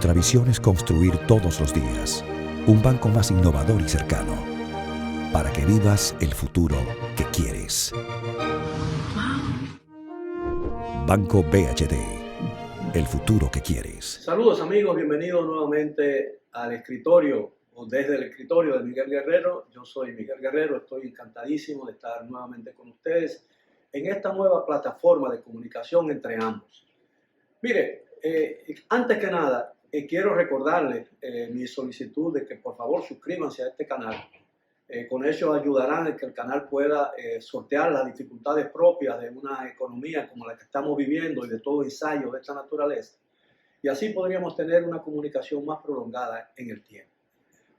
Nuestra visión es construir todos los días un banco más innovador y cercano, para que vivas el futuro que quieres. Banco BHD, el futuro que quieres. Saludos amigos, bienvenidos nuevamente al escritorio o desde el escritorio de Miguel Guerrero. Yo soy Miguel Guerrero, estoy encantadísimo de estar nuevamente con ustedes en esta nueva plataforma de comunicación entre ambos. Mire, antes que nada, quiero recordarles mi solicitud de que por favor suscríbanse a este canal. Con ello ayudarán a que el canal pueda sortear las dificultades propias de una economía como la que estamos viviendo y de todo ensayo de esta naturaleza. Y así podríamos tener una comunicación más prolongada en el tiempo.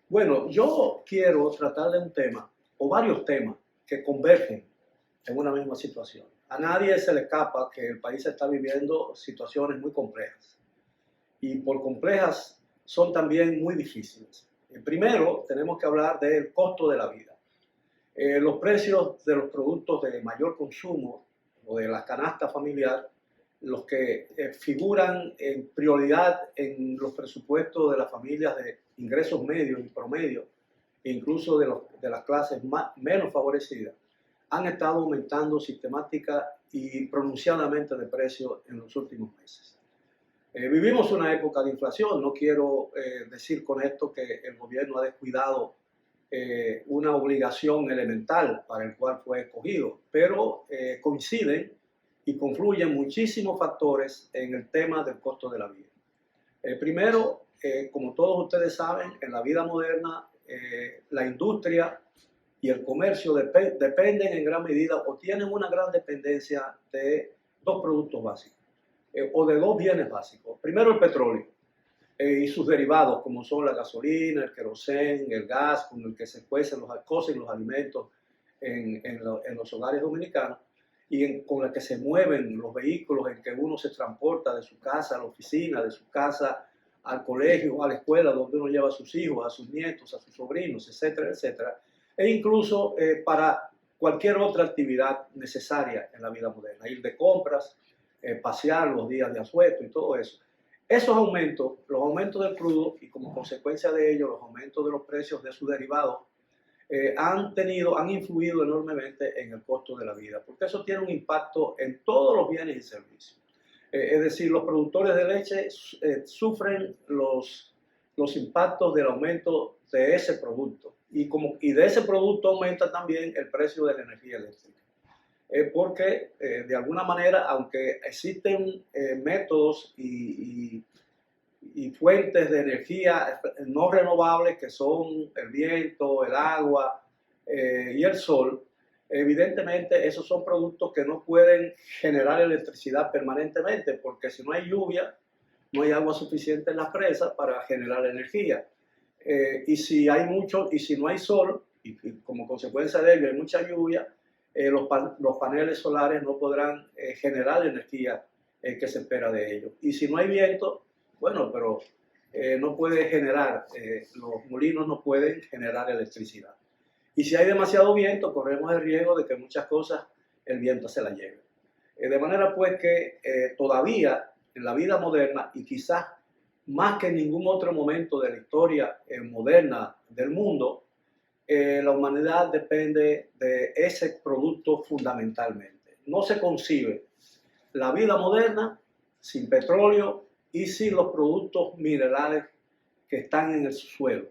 Bueno, yo quiero tratar de un tema o varios temas que convergen en una misma situación. A nadie se le escapa que el país está viviendo situaciones muy complejas. Y por complejas son también muy difíciles. Primero, tenemos que hablar del costo de la vida. Los precios de los productos de mayor consumo o de la canasta familiar, los que figuran en prioridad en los presupuestos de las familias de ingresos medios y promedio, e incluso de las clases menos favorecidas, han estado aumentando sistemática y pronunciadamente de precio en los últimos meses. Vivimos una época de inflación. No quiero decir con esto que el gobierno ha descuidado una obligación elemental para el cual fue escogido, pero coinciden y confluyen muchísimos factores en el tema del costo de la vida. Primero, como todos ustedes saben, en la vida moderna la industria y el comercio dependen en gran medida o tienen una gran dependencia de dos productos básicos. O de dos bienes básicos. Primero, el petróleo y sus derivados, como son la gasolina, el querosén, el gas, con el que se cocen los alimentos en los hogares dominicanos, y con el que se mueven los vehículos en que uno se transporta de su casa a la oficina, de su casa al colegio, a la escuela, donde uno lleva a sus hijos, a sus nietos, a sus sobrinos, etcétera, etcétera, e incluso para cualquier otra actividad necesaria en la vida moderna, ir de compras, pasear los días de asueto y todo eso. Esos aumentos, los aumentos del crudo y como consecuencia de ello los aumentos de los precios de sus derivados han influido enormemente en el costo de la vida, porque eso tiene un impacto en todos los bienes y servicios. Es decir, los productores de leche sufren los impactos del aumento de ese producto y de ese producto aumenta también el precio de la energía eléctrica. Porque de alguna manera, aunque existen métodos y fuentes de energía no renovables que son el viento, el agua y el sol, evidentemente esos son productos que no pueden generar electricidad permanentemente, porque si no hay lluvia, no hay agua suficiente en las presas para generar energía. Y si no hay sol, y como consecuencia de ello hay mucha lluvia, los paneles solares no podrán generar la energía que se espera de ellos. Y si no hay viento, bueno, pero no puede generar, los molinos no pueden generar electricidad. Y si hay demasiado viento, corremos el riesgo de que muchas cosas el viento se las lleve. De manera pues que todavía en la vida moderna, y quizás más que en ningún otro momento de la historia moderna del mundo, la humanidad depende de ese producto fundamentalmente. No se concibe la vida moderna sin petróleo y sin los productos minerales que están en el suelo.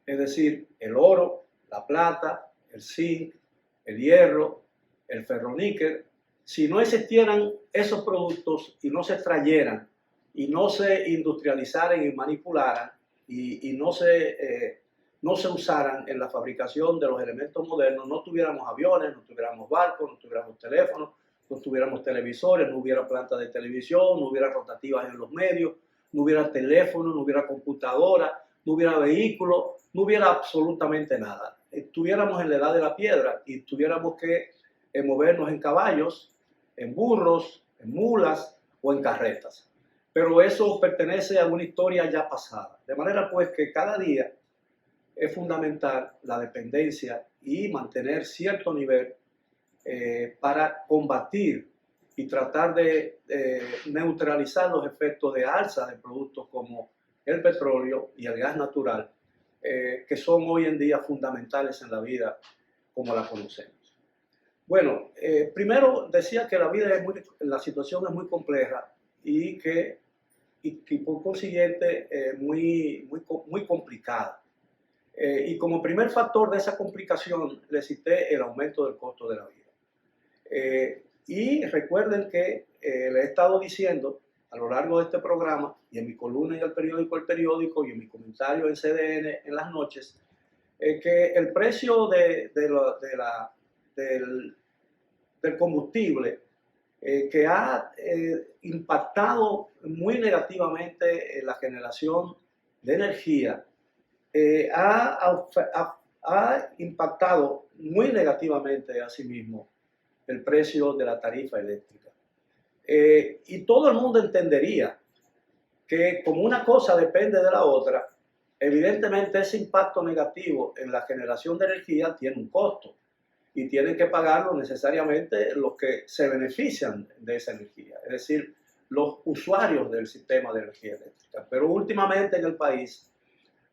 Es decir, el oro, la plata, el zinc, el hierro, el ferroníquel. Si no existieran esos productos y no se extrayeran y no se industrializaran y manipularan y no se usaran en la fabricación de los elementos modernos, no tuviéramos aviones, no tuviéramos barcos, no tuviéramos teléfonos, no tuviéramos televisores, no hubiera plantas de televisión, no hubiera rotativas en los medios, no hubiera teléfono, no hubiera computadora, no hubiera vehículo, no hubiera absolutamente nada. Estuviéramos en la edad de la piedra y tuviéramos que movernos en caballos, en burros, en mulas o en carretas. Pero eso pertenece a una historia ya pasada. De manera pues que cada día es fundamental la dependencia y mantener cierto nivel para combatir y tratar de neutralizar los efectos de alza de productos como el petróleo y el gas natural, que son hoy en día fundamentales en la vida como la conocemos. Bueno, primero decía que la situación es muy compleja y que por consiguiente muy complicada. Y como primer factor de esa complicación le cité el aumento del costo de la vida. Y recuerden que le he estado diciendo a lo largo de este programa y en mi columna en el periódico El Periódico y en mi comentario en CDN en las noches, que el precio del combustible que ha impactado muy negativamente en la generación de energía, ha impactado muy negativamente asimismo el precio de la tarifa eléctrica. Y todo el mundo entendería que como una cosa depende de la otra, evidentemente ese impacto negativo en la generación de energía tiene un costo y tienen que pagarlo necesariamente los que se benefician de esa energía, es decir, los usuarios del sistema de energía eléctrica. Pero últimamente en el país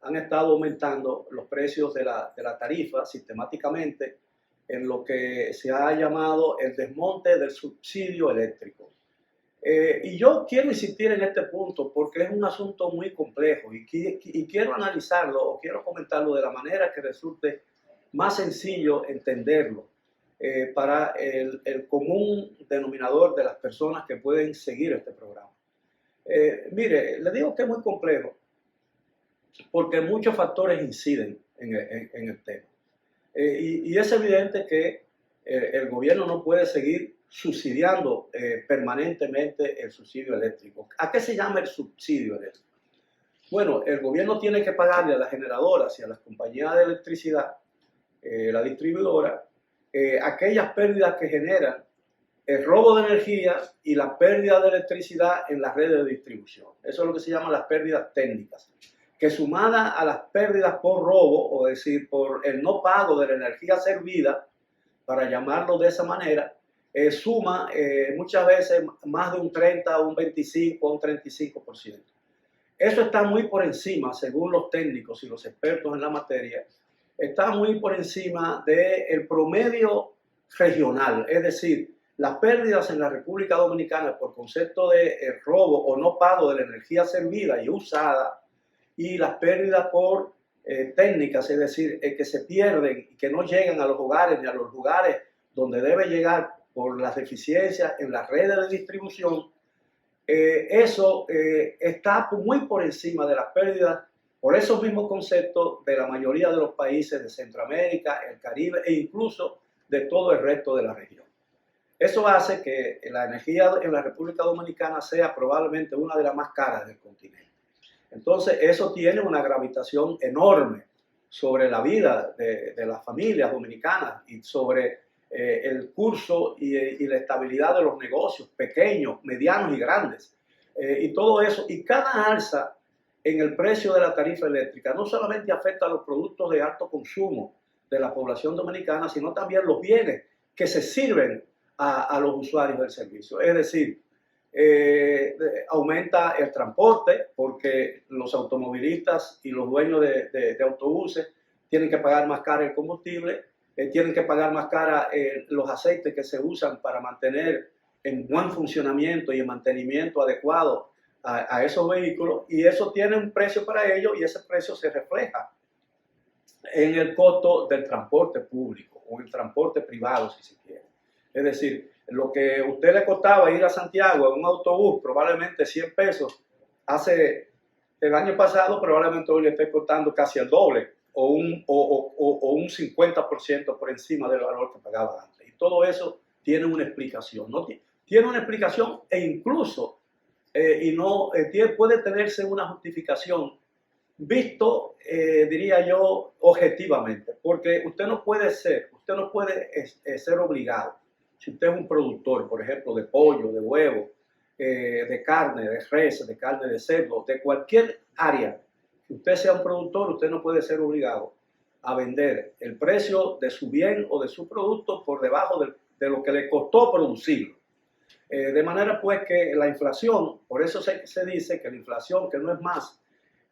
han estado aumentando los precios de la tarifa sistemáticamente en lo que se ha llamado el desmonte del subsidio eléctrico. Y yo quiero insistir en este punto porque es un asunto muy complejo y quiero analizarlo o quiero comentarlo de la manera que resulte más sencillo entenderlo para el común denominador de las personas que pueden seguir este programa. Mire, le digo que es muy complejo porque muchos factores inciden en el tema. Y es evidente que el gobierno no puede seguir subsidiando permanentemente el subsidio eléctrico. ¿A qué se llama el subsidio eléctrico? Bueno, el gobierno tiene que pagarle a las generadoras y a las compañías de electricidad, la distribuidora, aquellas pérdidas que generan el robo de energía y la pérdida de electricidad en las redes de distribución. Eso es lo que se llama las pérdidas técnicas, que sumada a las pérdidas por robo, o decir, por el no pago de la energía servida, para llamarlo de esa manera, suma muchas veces más de un 30, un 25, un 35%. Eso está muy por encima, según los técnicos y los expertos en la materia, está muy por encima del promedio regional, es decir, las pérdidas en la República Dominicana por concepto de robo o no pago de la energía servida y usada, y las pérdidas por técnicas, es decir, que se pierden y que no llegan a los hogares ni a los lugares donde debe llegar por las deficiencias en las redes de distribución, eso está muy por encima de las pérdidas por esos mismos conceptos de la mayoría de los países de Centroamérica, el Caribe e incluso de todo el resto de la región. Eso hace que la energía en la República Dominicana sea probablemente una de las más caras del continente. Entonces, eso tiene una gravitación enorme sobre la vida de las familias dominicanas y sobre el curso y la estabilidad de los negocios pequeños, medianos y grandes. Y todo eso, y cada alza en el precio de la tarifa eléctrica no solamente afecta a los productos de alto consumo de la población dominicana, sino también los bienes que se sirven a los usuarios del servicio. Es decir, aumenta el transporte porque los automovilistas y los dueños de autobuses tienen que pagar más caro el combustible, tienen que pagar más cara los aceites que se usan para mantener en buen funcionamiento y en mantenimiento adecuado a esos vehículos, y eso tiene un precio para ellos y ese precio se refleja en el costo del transporte público o el transporte privado, si se quiere. Es decir, lo que a usted le costaba ir a Santiago en un autobús, probablemente 100 pesos, hace el año pasado probablemente hoy le esté costando casi el doble o un 50% por encima del valor que pagaba antes. Y todo eso tiene una explicación, ¿no? Tiene una explicación e incluso puede tenerse una justificación visto, diría yo, objetivamente, porque usted no puede ser obligado. Si usted es un productor, por ejemplo, de pollo, de huevo, de carne, de res, de carne de cerdo, de cualquier área que usted sea un productor, usted no puede ser obligado a vender el precio de su bien o de su producto por debajo de lo que le costó producirlo. De manera pues que la inflación, por eso se dice que la inflación, que no es más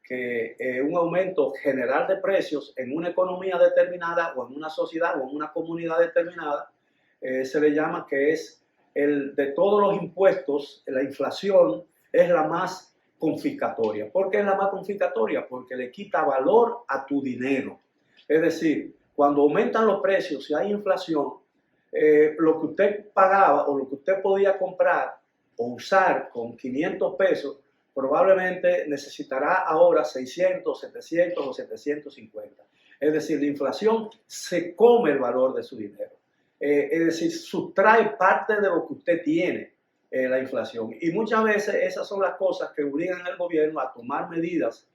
un aumento general de precios en una economía determinada o en una sociedad o en una comunidad determinada, se le llama que es de todos los impuestos, la inflación es la más confiscatoria. ¿Por qué es la más confiscatoria? Porque le quita valor a tu dinero. Es decir, cuando aumentan los precios, si hay inflación, lo que usted pagaba o lo que usted podía comprar o usar con 500 pesos, probablemente necesitará ahora 600, 700 o 750. Es decir, la inflación se come el valor de su dinero. Es decir, sustrae parte de lo que usted tiene, la inflación. Y muchas veces esas son las cosas que obligan al gobierno a tomar medidas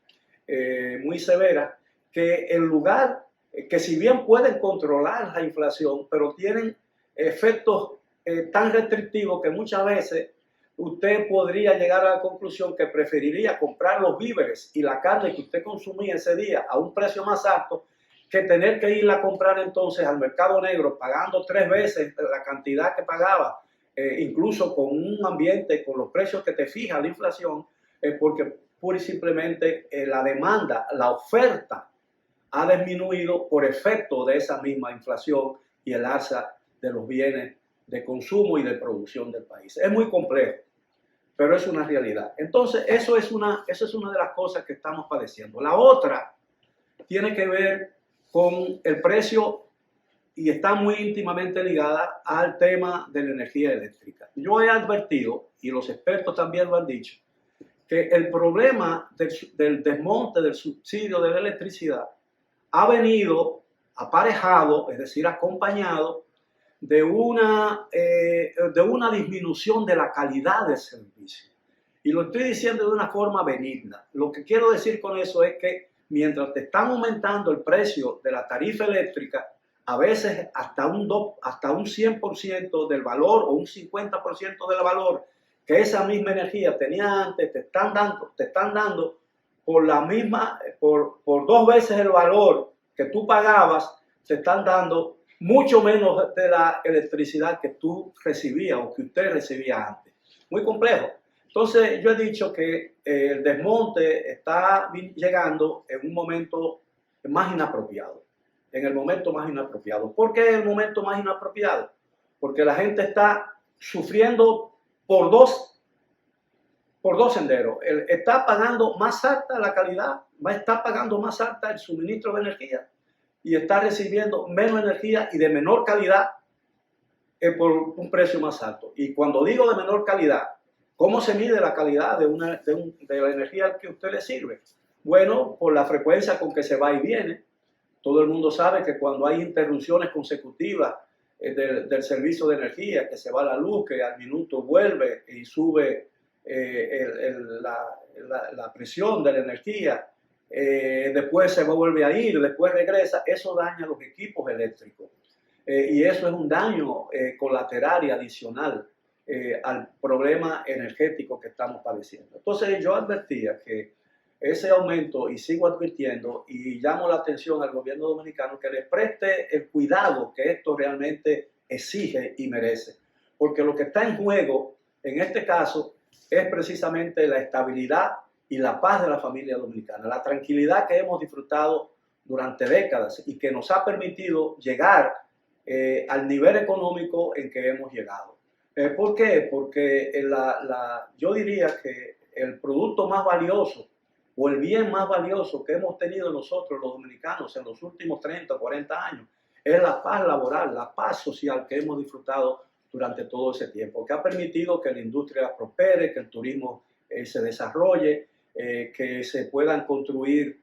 muy severas que en lugar, que si bien pueden controlar la inflación, pero tienen efectos tan restrictivos que muchas veces usted podría llegar a la conclusión que preferiría comprar los víveres y la carne que usted consumía ese día a un precio más alto que tener que irla a comprar entonces al mercado negro pagando 3 veces la cantidad que pagaba, incluso con un ambiente, con los precios que te fija la inflación, porque pura y simplemente la demanda, la oferta ha disminuido por efecto de esa misma inflación y el alza de los bienes de consumo y de producción del país. Es muy complejo, pero es una realidad. Entonces, eso es una de las cosas que estamos padeciendo. La otra tiene que ver con el precio y está muy íntimamente ligada al tema de la energía eléctrica. Yo he advertido, y los expertos también lo han dicho, que el problema del desmonte del subsidio de la electricidad ha venido aparejado, es decir, acompañado de una disminución de la calidad del servicio. Y lo estoy diciendo de una forma benigna. Lo que quiero decir con eso es que mientras te están aumentando el precio de la tarifa eléctrica, a veces hasta un 100% del valor o un 50% del valor que esa misma energía tenía antes, te están dando por 2 veces el valor que tú pagabas, te están dando mucho menos de la electricidad que tú recibías o que usted recibía antes. Muy complejo. Entonces, yo he dicho que el desmonte está llegando en un momento más inapropiado. En el momento más inapropiado. ¿Por qué el momento más inapropiado? Porque la gente está sufriendo por dos senderos. Está pagando más alta la calidad, está pagando más alta el suministro de energía y está recibiendo menos energía y de menor calidad por un precio más alto. Y cuando digo de menor calidad, ¿cómo se mide la calidad de la energía que a usted le sirve? Bueno, por la frecuencia con que se va y viene. Todo el mundo sabe que cuando hay interrupciones consecutivas del servicio de energía, que se va la luz, que al minuto vuelve y sube la presión de la energía, después se vuelve a ir, después regresa, eso daña los equipos eléctricos. Y eso es un daño colateral y adicional al problema energético que estamos padeciendo. Entonces yo advertía que ese aumento, y sigo advirtiendo, y llamo la atención al gobierno dominicano que le preste el cuidado que esto realmente exige y merece. Porque lo que está en juego, en este caso, es precisamente la estabilidad y la paz de la familia dominicana, la tranquilidad que hemos disfrutado durante décadas y que nos ha permitido llegar al nivel económico en que hemos llegado. ¿Por qué? Porque yo diría que el producto más valioso o el bien más valioso que hemos tenido nosotros los dominicanos en los últimos 30 o 40 años es la paz laboral, la paz social que hemos disfrutado durante todo ese tiempo, que ha permitido que la industria prospere, que el turismo se desarrolle, que se puedan construir,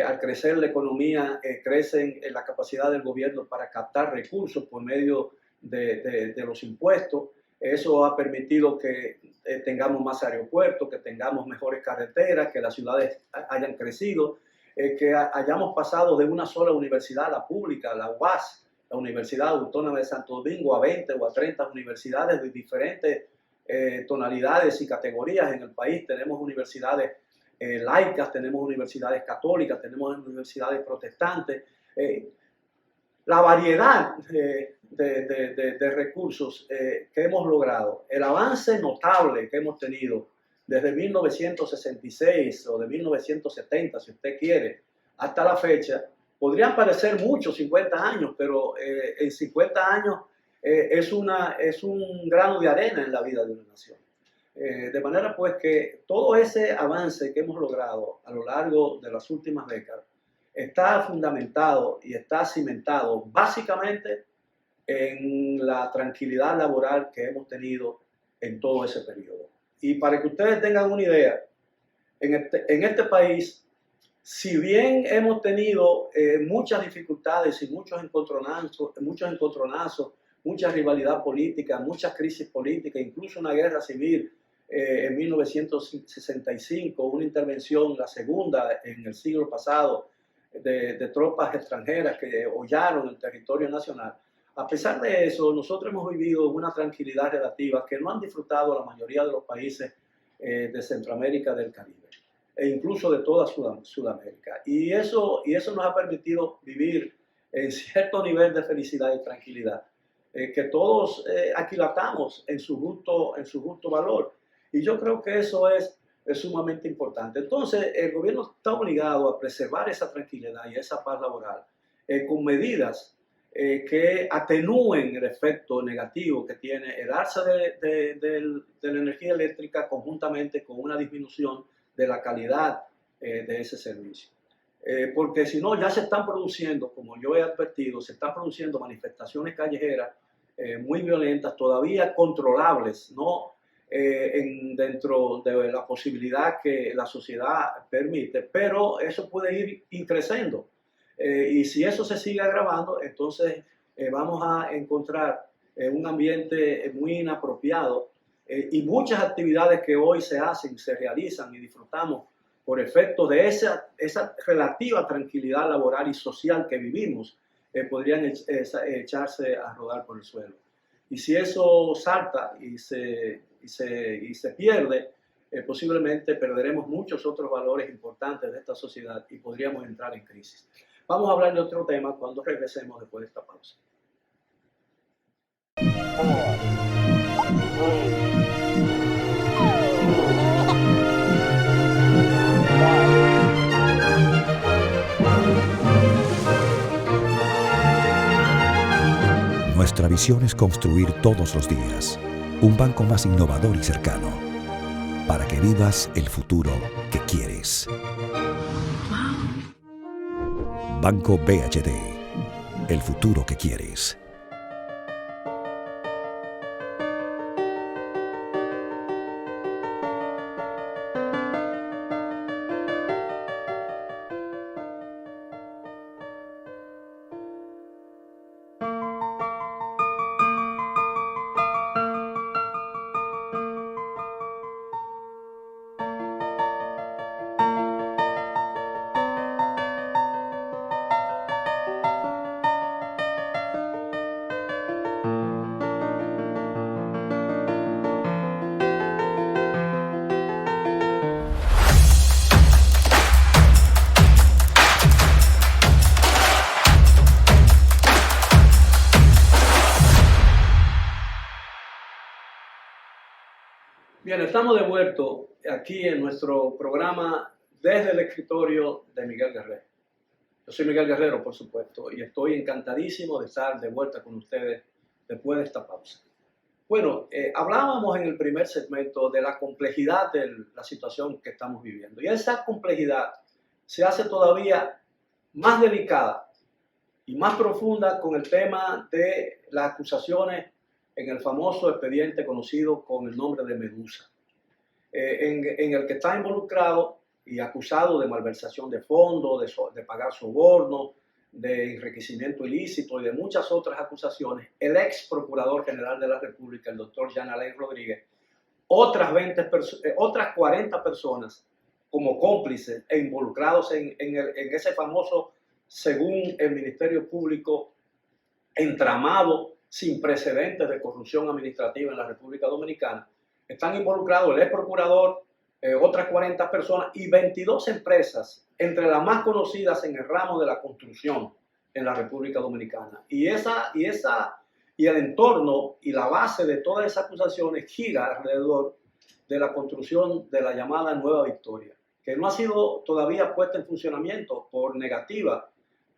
al crecer la economía, crece la capacidad del gobierno para captar recursos por medio de los impuestos. Eso ha permitido que tengamos más aeropuertos, que tengamos mejores carreteras, que las ciudades hayan crecido, que hayamos pasado de una sola universidad a la pública, la UAS, la Universidad Autónoma de Santo Domingo, a 20 o a 30 universidades de diferentes tonalidades y categorías en el país. Tenemos universidades laicas, tenemos universidades católicas, tenemos universidades protestantes. La variedad de recursos que hemos logrado, el avance notable que hemos tenido desde 1966 o de 1970, si usted quiere, hasta la fecha, podrían parecer muchos 50 años, pero en 50 años es un grano de arena en la vida de una nación. De manera pues que todo ese avance que hemos logrado a lo largo de las últimas décadas está fundamentado y está cimentado básicamente en la tranquilidad laboral que hemos tenido en todo ese periodo. Y para que ustedes tengan una idea, en este país, si bien hemos tenido muchas dificultades y muchos encontronazos, mucha rivalidad política, muchas crisis políticas, incluso una guerra civil en 1965, una intervención, la segunda en el siglo pasado, de tropas extranjeras que hollaron el territorio nacional. A pesar de eso, nosotros hemos vivido una tranquilidad relativa que no han disfrutado la mayoría de los países de Centroamérica, del Caribe, e incluso de toda Sudamérica. Y eso nos ha permitido vivir en cierto nivel de felicidad y tranquilidad, que todos aquilatamos en su justo valor. Y yo creo que eso es sumamente importante. Entonces, el gobierno está obligado a preservar esa tranquilidad y esa paz laboral con medidas que atenúen el efecto negativo que tiene el alza de la energía eléctrica conjuntamente con una disminución de la calidad de ese servicio. Porque si no, ya se están produciendo, como yo he advertido, se están produciendo manifestaciones callejeras muy violentas, todavía controlables, ¿no? Dentro de la posibilidad que la sociedad permite, pero eso puede ir creciendo. Y si eso se sigue agravando, entonces vamos a encontrar un ambiente muy inapropiado y muchas actividades que hoy se hacen, se realizan y disfrutamos por efecto de esa relativa tranquilidad laboral y social que vivimos, podrían echarse a rodar por el suelo. Y si eso salta y se pierde, posiblemente perderemos muchos otros valores importantes de esta sociedad y podríamos entrar en crisis. Vamos a hablar de otro tema cuando regresemos después de esta pausa. Nuestra visión es construir todos los días un banco más innovador y cercano para que vivas el futuro que quieres. Banco BHD, el futuro que quieres. Bien, estamos de vuelta aquí en nuestro programa desde el escritorio de Miguel Guerrero. Yo soy Miguel Guerrero, por supuesto, y estoy encantadísimo de estar de vuelta con ustedes después de esta pausa. Bueno, hablábamos en el primer segmento de la complejidad de la situación que estamos viviendo, y esa complejidad se hace todavía más delicada y más profunda con el tema de las acusaciones en el famoso expediente conocido con el nombre de Medusa, en el que está involucrado y acusado de malversación de fondos, de pagar sobornos, de enriquecimiento ilícito y de muchas otras acusaciones, el ex Procurador General de la República, el doctor Jean Alain Rodríguez, otras 40 personas como cómplices e involucrados en ese famoso, según el Ministerio Público, entramado sin precedentes de corrupción administrativa en la República Dominicana. Están involucrados el ex procurador, otras 40 personas y 22 empresas, entre las más conocidas en el ramo de la construcción en la República Dominicana. Y el entorno y la base de todas esas acusaciones gira alrededor de la construcción de la llamada Nueva Victoria, que no ha sido todavía puesta en funcionamiento por negativa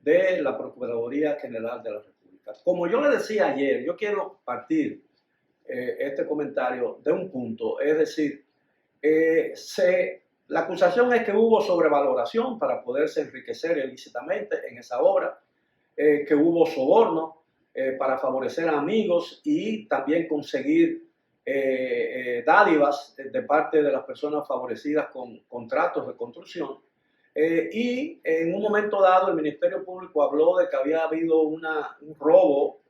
de la Procuraduría General de la República. Como yo le decía ayer, yo quiero partir este comentario de un punto, es decir, la acusación es que hubo sobrevaloración para poderse enriquecer ilícitamente en esa obra, que hubo soborno para favorecer a amigos y también conseguir dádivas de parte de las personas favorecidas con contratos de construcción. Y en un momento dado el Ministerio Público habló de que había habido un robo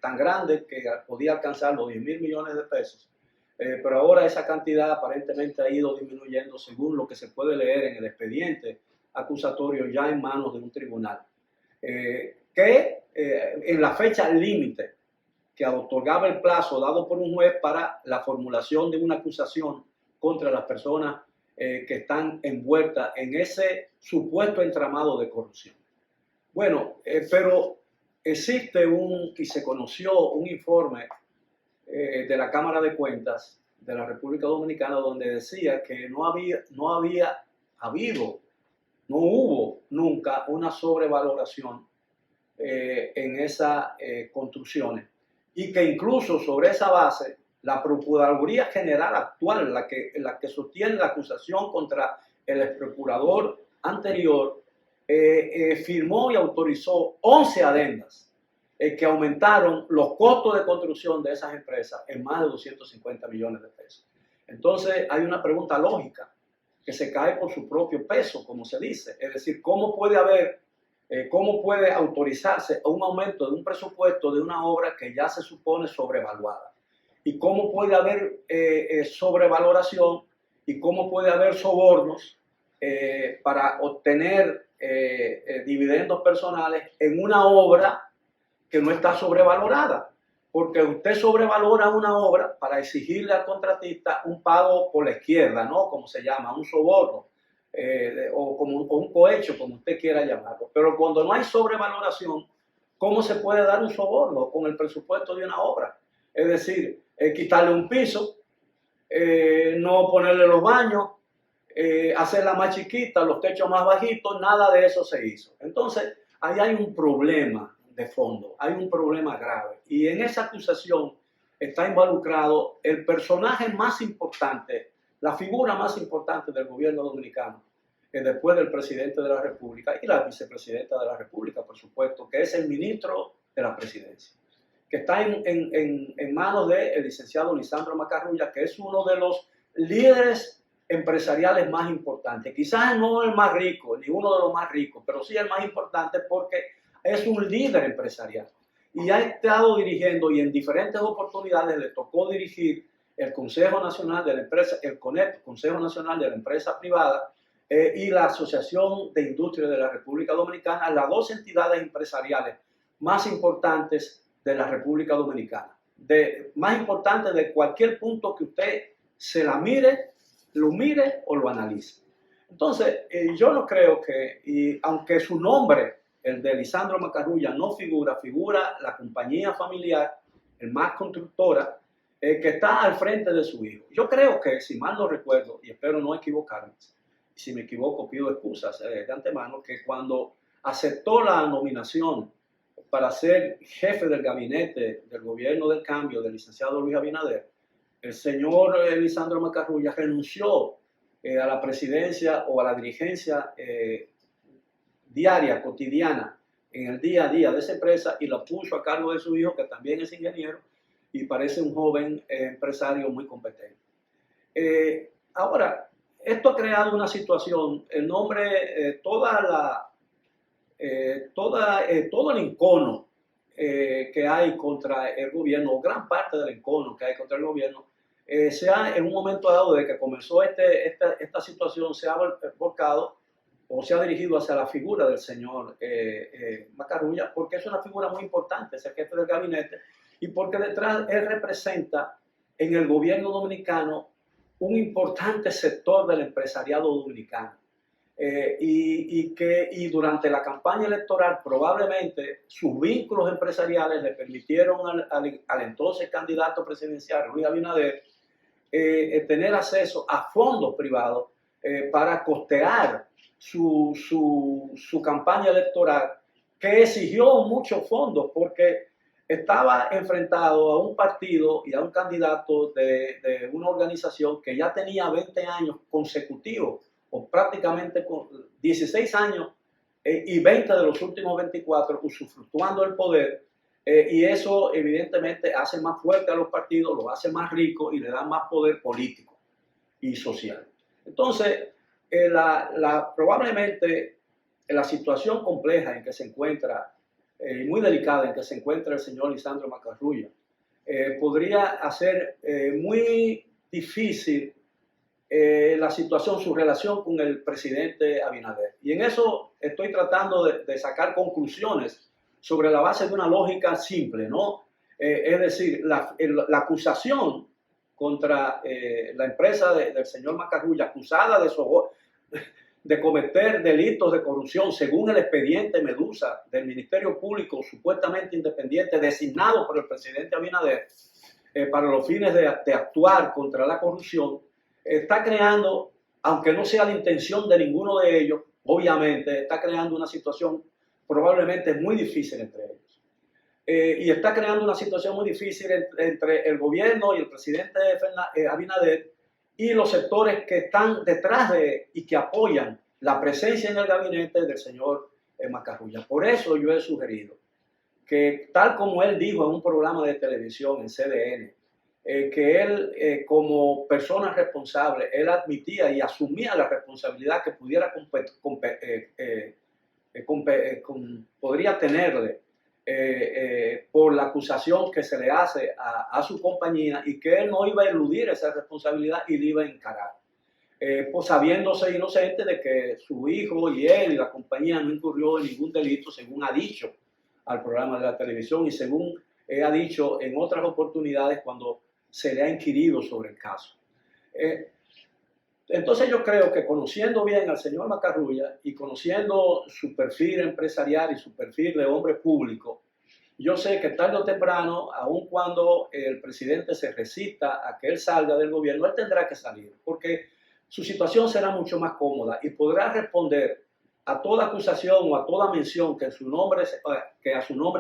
tan grande que podía alcanzar los 10.000 millones de pesos. Pero ahora esa cantidad aparentemente ha ido disminuyendo según lo que se puede leer en el expediente acusatorio ya en manos de un tribunal. En la fecha límite que otorgaba el plazo dado por un juez para la formulación de una acusación contra las personas que están envueltas en ese supuesto entramado de corrupción. Bueno, pero existe y se conoció un informe de la Cámara de Cuentas de la República Dominicana donde decía que no hubo nunca una sobrevaloración en esas construcciones y que incluso sobre esa base la Procuraduría General actual, la que sostiene la acusación contra el exprocurador anterior, firmó y autorizó 11 adendas que aumentaron los costos de construcción de esas empresas en más de 250 millones de pesos. Entonces hay una pregunta lógica que se cae por su propio peso, como se dice. Es decir, ¿cómo puede autorizarse un aumento de un presupuesto de una obra que ya se supone sobrevaluada? ¿Y cómo puede haber sobrevaloración? ¿Y cómo puede haber sobornos para obtener dividendos personales en una obra que no está sobrevalorada? Porque usted sobrevalora una obra para exigirle al contratista un pago por la izquierda, ¿no? Como se llama, un soborno o un cohecho, como usted quiera llamarlo. Pero cuando no hay sobrevaloración, ¿cómo se puede dar un soborno con el presupuesto de una obra? Es decir, quitarle un piso, no ponerle los baños, hacerla más chiquita, los techos más bajitos, nada de eso se hizo. Entonces, ahí hay un problema de fondo, hay un problema grave. Y en esa acusación está involucrado el personaje más importante, la figura más importante del gobierno dominicano, después del presidente de la República y la vicepresidenta de la República, por supuesto, que es el ministro de la Presidencia, que está en manos del licenciado Lisandro Macarrulla, que es uno de los líderes empresariales más importantes. Quizás no el más rico, ni uno de los más ricos, pero sí el más importante porque es un líder empresarial y ha estado dirigiendo y en diferentes oportunidades le tocó dirigir el Consejo Nacional de la Empresa, el CONEP, Consejo Nacional de la Empresa Privada y la Asociación de Industria de la República Dominicana, las dos entidades empresariales más importantes de la República Dominicana, más importantes de cualquier punto que usted se la mire, lo mire o lo analice. Entonces, yo no creo que, y aunque su nombre, el de Lisandro Macarrulla, no figura la compañía familiar, el más constructora, que está al frente de su hijo. Yo creo que, si mal no recuerdo, y espero no equivocarme, si me equivoco pido excusas de antemano, que cuando aceptó la nominación para ser jefe del gabinete del gobierno del cambio del licenciado Luis Abinader, el señor Lisandro Macarrulla renunció a la presidencia o a la dirigencia diaria, cotidiana, en el día a día de esa empresa y la puso a cargo de su hijo, que también es ingeniero y parece un joven empresario muy competente. Ahora, esto ha creado una situación, el nombre, todo el encono que hay contra el gobierno, o gran parte del encono que hay contra el gobierno, en un momento dado de que comenzó esta situación, se ha volcado o se ha dirigido hacia la figura del señor Macarrulla, porque es una figura muy importante, es el jefe del gabinete, y porque detrás él representa en el gobierno dominicano un importante sector del empresariado dominicano. Y durante la campaña electoral probablemente sus vínculos empresariales le permitieron al entonces candidato presidencial Luis Abinader tener acceso a fondos privados para costear su campaña electoral, que exigió muchos fondos porque estaba enfrentado a un partido y a un candidato de una organización que ya tenía 20 años consecutivos, o prácticamente 16 años y 20 de los últimos 24 usufructuando el poder, y eso evidentemente hace más fuerte a los partidos, lo hace más rico y le da más poder político y social. Entonces, probablemente la situación compleja en que se encuentra, muy delicada en que se encuentra el señor Lisandro Macarrulla, podría hacer muy difícil la situación, su relación con el presidente Abinader. Y en eso estoy tratando de sacar conclusiones sobre la base de una lógica simple, ¿no? Es decir, la acusación contra la empresa del señor Macarrulla, acusada de cometer delitos de corrupción según el expediente Medusa del Ministerio Público supuestamente independiente designado por el presidente Abinader para los fines de actuar contra la corrupción, está creando, aunque no sea la intención de ninguno de ellos, obviamente está creando una situación probablemente muy difícil entre ellos. Y está creando una situación muy difícil entre el gobierno y el presidente Abinader y los sectores que están detrás de y que apoyan la presencia en el gabinete del señor Macarrulla. Por eso yo he sugerido que, tal como él dijo en un programa de televisión en CDN, que él como persona responsable, él admitía y asumía la responsabilidad que pudiera podría tenerle por la acusación que se le hace a su compañía, y que él no iba a eludir esa responsabilidad y la iba a encarar, pues sabiéndose inocente de que su hijo y él y la compañía no incurrió en ningún delito, según ha dicho al programa de la televisión y según ha dicho en otras oportunidades cuando se le ha inquirido sobre el caso. Entonces yo creo que, conociendo bien al señor Macarrulla y conociendo su perfil empresarial y su perfil de hombre público, yo sé que tarde o temprano, aun cuando el presidente se resista a que él salga del gobierno, él tendrá que salir, porque su situación será mucho más cómoda y podrá responder a toda acusación o a toda mención que a su nombre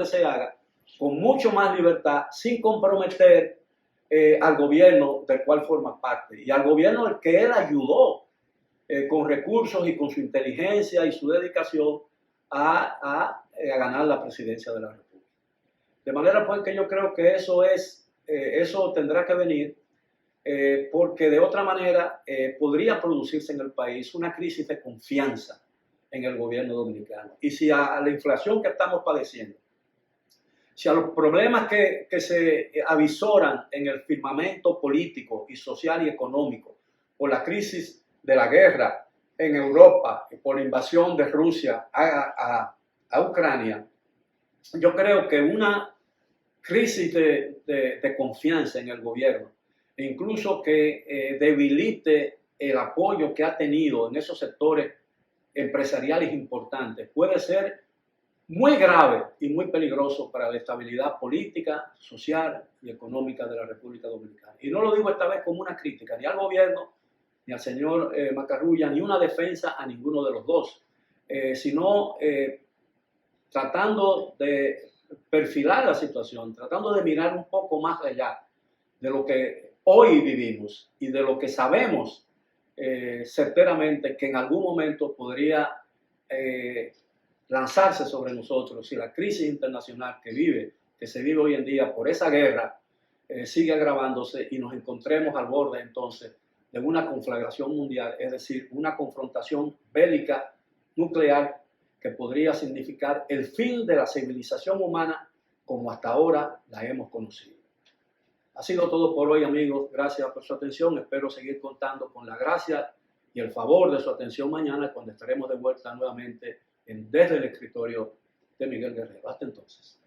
se haga con mucho más libertad, sin comprometer al gobierno del cual forma parte y al gobierno al que él ayudó con recursos y con su inteligencia y su dedicación a ganar la presidencia de la República. De manera pues que yo creo que eso tendrá que venir, porque de otra manera podría producirse en el país una crisis de confianza en el gobierno dominicano. Y si a la inflación que estamos padeciendo, si a los problemas que se avisoran en el firmamento político y social y económico por la crisis de la guerra en Europa y por la invasión de Rusia a Ucrania, yo creo que una crisis de confianza en el gobierno, e incluso que debilite el apoyo que ha tenido en esos sectores empresariales importantes, puede ser muy grave y muy peligroso para la estabilidad política, social y económica de la República Dominicana. Y no lo digo esta vez como una crítica ni al gobierno, ni al señor Macarrulla, ni una defensa a ninguno de los dos, sino tratando de perfilar la situación, tratando de mirar un poco más allá de lo que hoy vivimos y de lo que sabemos certeramente que en algún momento podría lanzarse sobre nosotros si la crisis internacional que se vive hoy en día por esa guerra sigue agravándose y nos encontremos al borde entonces de una conflagración mundial, es decir, una confrontación bélica nuclear que podría significar el fin de la civilización humana como hasta ahora la hemos conocido. Ha sido todo por hoy, amigos. Gracias por su atención. Espero seguir contando con la gracia y el favor de su atención mañana, cuando estaremos de vuelta nuevamente desde el escritorio de Miguel Guerrero. Hasta entonces.